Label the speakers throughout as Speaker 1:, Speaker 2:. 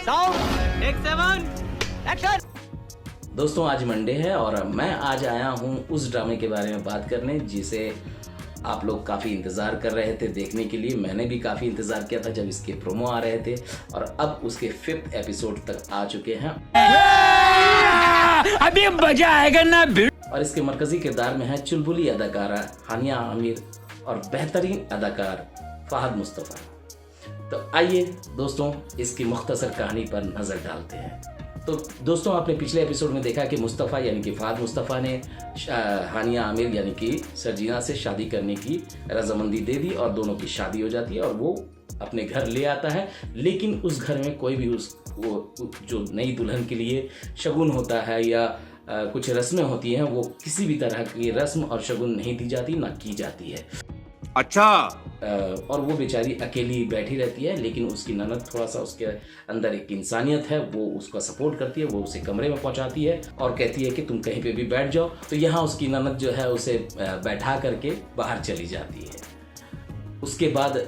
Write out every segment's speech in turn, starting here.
Speaker 1: Sound take 7 action.
Speaker 2: दोस्तों आज Monday है और मैं आज आया हूँ उस ड्रामे के बारे में बात करने जिसे आप लोग काफ़ी इंतज़ार कर रहे थे देखने के लिए। मैंने भी काफ़ी इंतज़ार किया था जब इसके प्रोमो आ रहे थे और अब उसके 5th एपिसोड तक आ चुके हैं।
Speaker 1: अभी मजा आएगा ना।
Speaker 2: और इसके मरकजी किरदार में है चुलबुली अदाकारा हानिया आमिर और बेहतरीन अदाकार फहद मुस्तफ़ा। तो आइए दोस्तों इसकी मुख्तसर कहानी पर नज़र डालते हैं। तो दोस्तों आपने पिछले एपिसोड में देखा कि मुस्तफ़ा यानी कि फहद मुस्तफ़ा ने हानिया आमिर यानी कि सरजीना से शादी करने की रजामंदी दे दी और दोनों की शादी हो जाती है और वो अपने घर ले आता है। लेकिन उस घर में कोई भी वो जो नई दुल्हन के लिए शगुन होता है या कुछ रस्में होती हैं वो किसी भी तरह की रस्म और शगुन नहीं दी जाती ना की जाती है।
Speaker 3: अच्छा।
Speaker 2: और वो बेचारी अकेली बैठी रहती है। लेकिन उसकी ननद थोड़ा सा उसके अंदर एक इंसानियत है, वो उसका सपोर्ट करती है, वो उसे कमरे में पहुंचाती है और कहती है कि तुम कहीं पे भी बैठ जाओ। तो यहाँ उसकी ननद जो है उसे बैठा करके बाहर चली जाती है। उसके बाद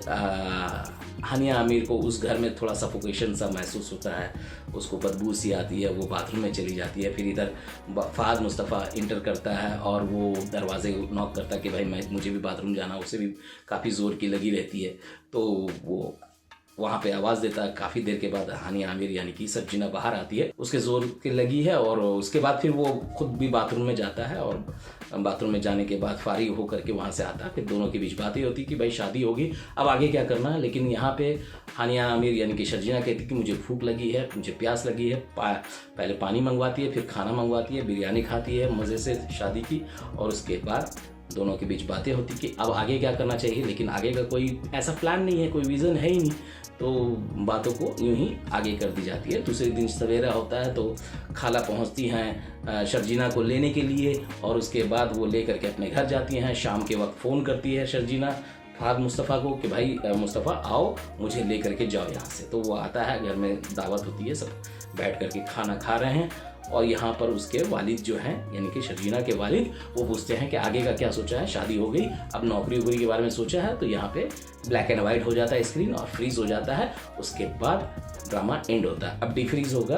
Speaker 2: हानिया आमिर को उस घर में थोड़ा सफोकेशन सा महसूस होता है, उसको बदबू सी आती है, वो बाथरूम में चली जाती है। फिर इधर फहद मुस्तफ़ा इंटर करता है और वो दरवाजे नॉक करता है कि भाई मुझे भी बाथरूम जाना। उसे भी काफ़ी ज़ोर की लगी रहती है तो वो वहाँ पे आवाज़ देता है। काफ़ी देर के बाद हानिया आमिर यानी कि सरजीना बाहर आती है, उसके ज़ोर की लगी है और उसके बाद फिर वो खुद भी बाथरूम में जाता है और बाथरूम में जाने के बाद फारिग होकर के वहाँ से आता है। फिर दोनों के बीच बातें होती कि भाई शादी होगी अब आगे क्या करना है। लेकिन यहाँ पे हानिया आमिर यानी कि सरजीना कहती कि मुझे भूख लगी है, मुझे प्यास लगी है। पहले पानी मंगवाती है, फिर खाना मंगवाती है, बिरयानी खाती है मज़े से शादी की और उसके बाद दोनों के बीच बातें होती कि अब आगे क्या करना चाहिए। लेकिन आगे का कोई ऐसा प्लान नहीं है, कोई विज़न है ही नहीं, तो बातों को यूं ही आगे कर दी जाती है। दूसरे दिन सवेरा होता है तो खाला पहुंचती हैं सरजीना को लेने के लिए और उसके बाद वो लेकर के अपने घर जाती हैं। शाम के वक्त फ़ोन करती है सरजीना फहद मुस्तफ़ा को कि भाई मुस्तफ़ा आओ मुझे ले करके जाओ यहाँ से। तो वो आता है, घर में दावत होती है, सब बैठ करके खाना खा रहे हैं और यहाँ पर उसके वालिद जो हैं यानी कि सरजीना के वालिद वो पूछते हैं कि आगे का क्या सोचा है, शादी हो गई अब नौकरी वोकरी के बारे में सोचा है। तो यहाँ पे ब्लैक एंड वाइट हो जाता है स्क्रीन और फ्रीज हो जाता है। उसके बाद ड्रामा एंड होता है। अब डिफ्रीज होगा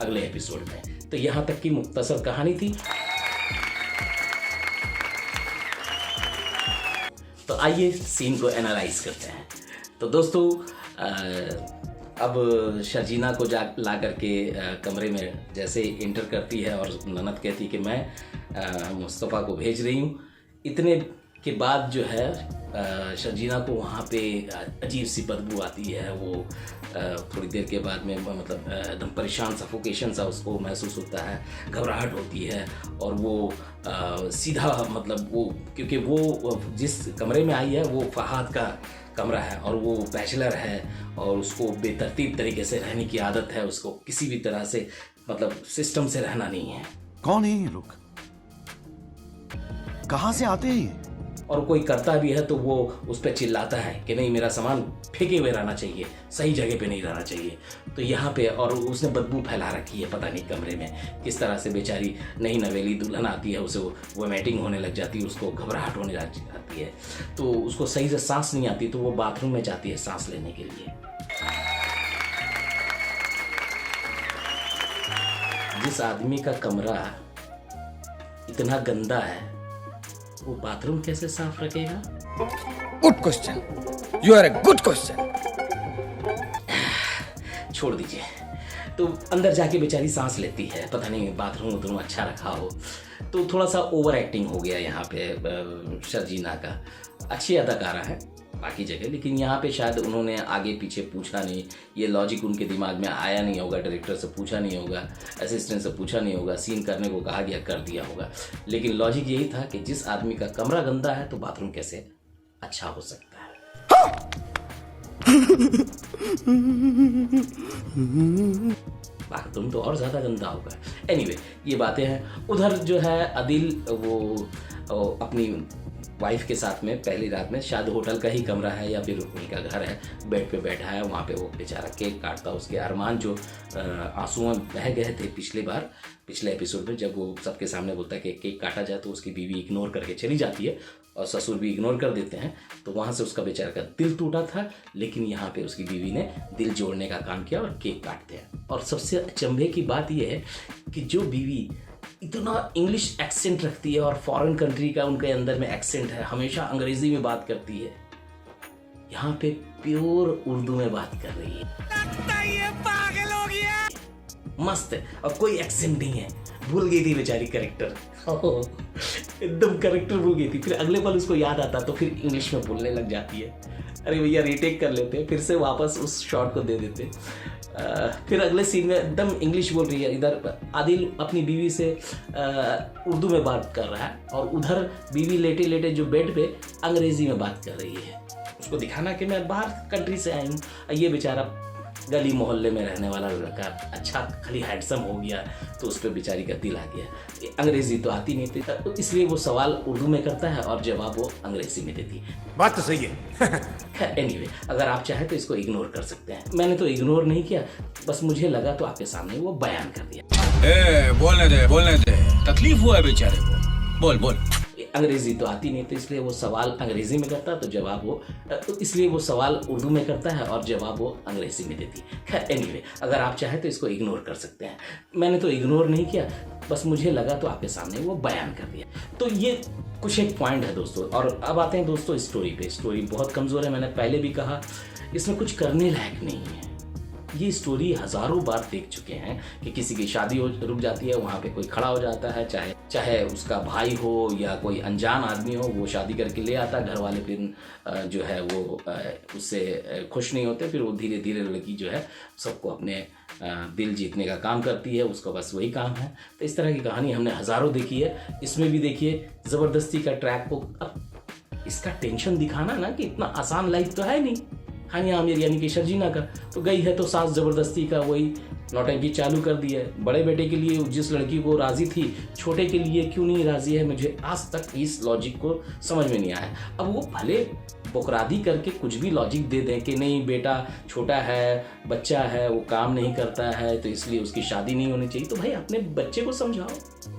Speaker 2: अगले एपिसोड में। तो यहाँ तक की मुख्तसर कहानी थी। तो आइए सीन को एनालाइज करते हैं। तो दोस्तों अब सरजीना को ला करके कमरे में जैसे इंटर करती है और ननद कहती कि मैं मुस्तफ़ा को भेज रही हूँ। इतने के बाद जो है सरजीना को वहाँ पे अजीब सी बदबू आती है। वो थोड़ी देर के बाद में मतलब एकदम परेशान सफोकेशन सा उसको महसूस होता है, घबराहट होती है और वो सीधा मतलब वो क्योंकि वो जिस कमरे में आई है वो फहद का कमरा है और वो बैचलर है और उसको बेतरतीब तरीके से रहने की आदत है। उसको किसी भी तरह से मतलब सिस्टम से रहना नहीं है।
Speaker 3: कौन है ये लोग, कहां से आते हैं?
Speaker 2: और कोई करता भी है तो वो उस पर चिल्लाता है कि नहीं मेरा सामान फेंके हुए रहना चाहिए, सही जगह पे नहीं रहना चाहिए। तो यहाँ पे और उसने बदबू फैला रखी है पता नहीं कमरे में किस तरह से। बेचारी नई नवेली दुल्हन आती है, उसे वोमिटिंग होने लग जाती है, उसको घबराहट होने लग जाती है, तो उसको सही से सांस नहीं आती तो वो बाथरूम में जाती है सांस लेने के लिए। जिस आदमी का कमरा इतना गंदा है वो बाथरूम कैसे साफ रखेगा?
Speaker 1: Good question, you are a good question.
Speaker 2: छोड़ दीजिए। तो अंदर जाके बेचारी सांस लेती है, पता नहीं बाथरूम अच्छा रखा हो। तो थोड़ा सा ओवर एक्टिंग हो गया यहाँ पे सरजीना का। अच्छी अदाकारा है बाकी जगह, लेकिन यहाँ पे शायद उन्होंने आगे पीछे पूछा नहीं, ये लॉजिक उनके दिमाग में आया नहीं होगा, डायरेक्टर से पूछा नहीं होगा, असिस्टेंट से पूछा नहीं होगा, सीन करने को कहा गया कर दिया होगा। लेकिन लॉजिक यही था कि जिस आदमी का कमरा गंदा है तो बाथरूम कैसे अच्छा हो सकता है। बाथरूम तो और ज़्यादा गंदा होगा। एनीवे ये बातें हैं। उधर जो है अदिल वो अपनी वाइफ के साथ में पहली रात में शायद होटल का ही कमरा है या फिर उनका घर है, बेड पे बैठा है, वहाँ पे वो बेचारा केक काटता। उसके अरमान जो आंसुओं में बह गए थे पिछले एपिसोड में जब वो सबके सामने बोलता है कि केक काटा जाए तो उसकी बीवी इग्नोर करके चली जाती है। और ससुर भी इग्नोर कर देते हैं, तो वहाँ से उसका बेचारे का दिल टूटा था। लेकिन यहाँ पे उसकी बीवी ने दिल जोड़ने का काम किया और केक काटते हैं। और सबसे अचंभे की बात यह है कि जो बीवी इतना इंग्लिश एक्सेंट रखती है और फॉरेन कंट्री का उनके अंदर में एक्सेंट है, हमेशा अंग्रेजी में बात करती है, यहाँ पे प्योर उर्दू में बात कर रही है। पागल हो गया। मस्त है और कोई एक्सेंट नहीं है। भूल गई थी बेचारी करेक्टर, एकदम करेक्टर भूल गई थी। फिर अगले पल उसको याद आता तो फिर इंग्लिश में बोलने लग जाती है। अरे भैया रीटेक कर लेते, फिर से वापस उस शॉट को दे देते। फिर अगले सीन में एकदम इंग्लिश बोल रही है। इधर आदिल अपनी बीवी से उर्दू में बात कर रहा है और उधर बीवी लेटे लेटे जो बेड पे अंग्रेजी में बात कर रही है। उसको दिखाना कि मैं बाहर कंट्री से आई हूँ। ये बेचारा गली मोहल्ले में रहने वाला लड़का अच्छा खाली हैंडसम हो गया तो उस पर बेचारी का दिल आ गया। अंग्रेजी तो आती नहीं थी, तो इसलिए वो सवाल उर्दू में करता है और जवाब वो अंग्रेजी में देती है।
Speaker 1: बात तो सही है।
Speaker 2: एनीवे, अगर आप चाहें तो इसको इग्नोर कर सकते हैं। मैंने तो इग्नोर नहीं किया, बस मुझे लगा तो आपके सामने वो बयान कर दिया।
Speaker 1: बोलने दे, तकलीफ हुआ है बेचारे को, बोल बोल।
Speaker 2: अंग्रेजी तो आती नहीं, तो इसलिए वो सवाल अंग्रेजी में करता तो जवाब वो इसलिए वो सवाल उर्दू में करता है और जवाब वो अंग्रेजी में देती है। खैर एनीवे, अगर आप चाहें तो इसको इग्नोर कर सकते हैं। मैंने तो इग्नोर नहीं किया, बस मुझे लगा तो आपके सामने वो बयान कर दिया। तो ये कुछ एक पॉइंट है दोस्तों। और अब आते हैं दोस्तों स्टोरी पे। स्टोरी बहुत कमज़ोर है, मैंने पहले भी कहा, इसमें कुछ करने लायक नहीं है। ये स्टोरी हज़ारों बार देख चुके हैं कि किसी की शादी हो रुक जाती है, वहाँ पे कोई खड़ा हो जाता है, चाहे उसका भाई हो या कोई अनजान आदमी हो, वो शादी करके ले आता है। घर वाले फिर जो है वो उससे खुश नहीं होते, फिर वो धीरे धीरे लड़की जो है सबको अपने दिल जीतने का काम करती है, उसका बस वही काम है। तो इस तरह की कहानी हमने हज़ारों देखी है। इसमें भी देखिए ज़बरदस्ती का ट्रैक को, अब इसका टेंशन दिखाना ना कि इतना आसान लाइफ तो है नहीं। हानि आमिर यानी कि शर्जीना का तो गई है तो सास ज़बरदस्ती का वही नौटंकी चालू कर दी है। बड़े बेटे के लिए जिस लड़की को राज़ी थी, छोटे के लिए क्यों नहीं राज़ी है, मुझे आज तक इस लॉजिक को समझ में नहीं आया। अब वो भले बुकरादी करके कुछ भी लॉजिक दे दें कि नहीं बेटा छोटा है, बच्चा है, वो काम नहीं करता है तो इसलिए उसकी शादी नहीं होनी चाहिए, तो भाई अपने बच्चे को समझाओ।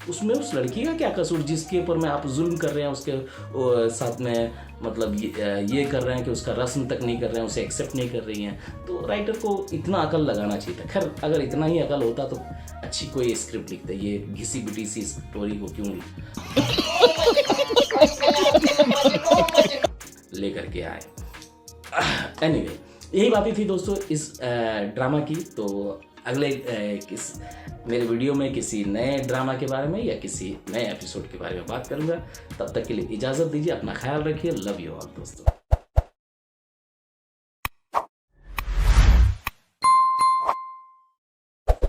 Speaker 2: उसमें उस लड़की का क्या कसूर जिसके ऊपर में आप जुल्म कर रहे हैं, उसके साथ में मतलब ये कर रहे हैं कि उसका रस्म तक नहीं कर रहे हैं, उसे एक्सेप्ट नहीं कर रही हैं। तो राइटर को इतना अकल लगाना चाहिए था। खैर अगर इतना ही अकल होता तो अच्छी कोई स्क्रिप्ट लिखते, ये घिसी पिटी सी स्टोरी को क्यों लेकर के आए। एनीवे, यही बातें थी दोस्तों इस ड्रामा की। तो अगले मेरे वीडियो में किसी नए ड्रामा के बारे में या किसी नए एपिसोड के बारे में बात करूंगा। तब तक के लिए इजाज़त दीजिए, अपना ख्याल रखिए। लव यू ऑल दोस्तों।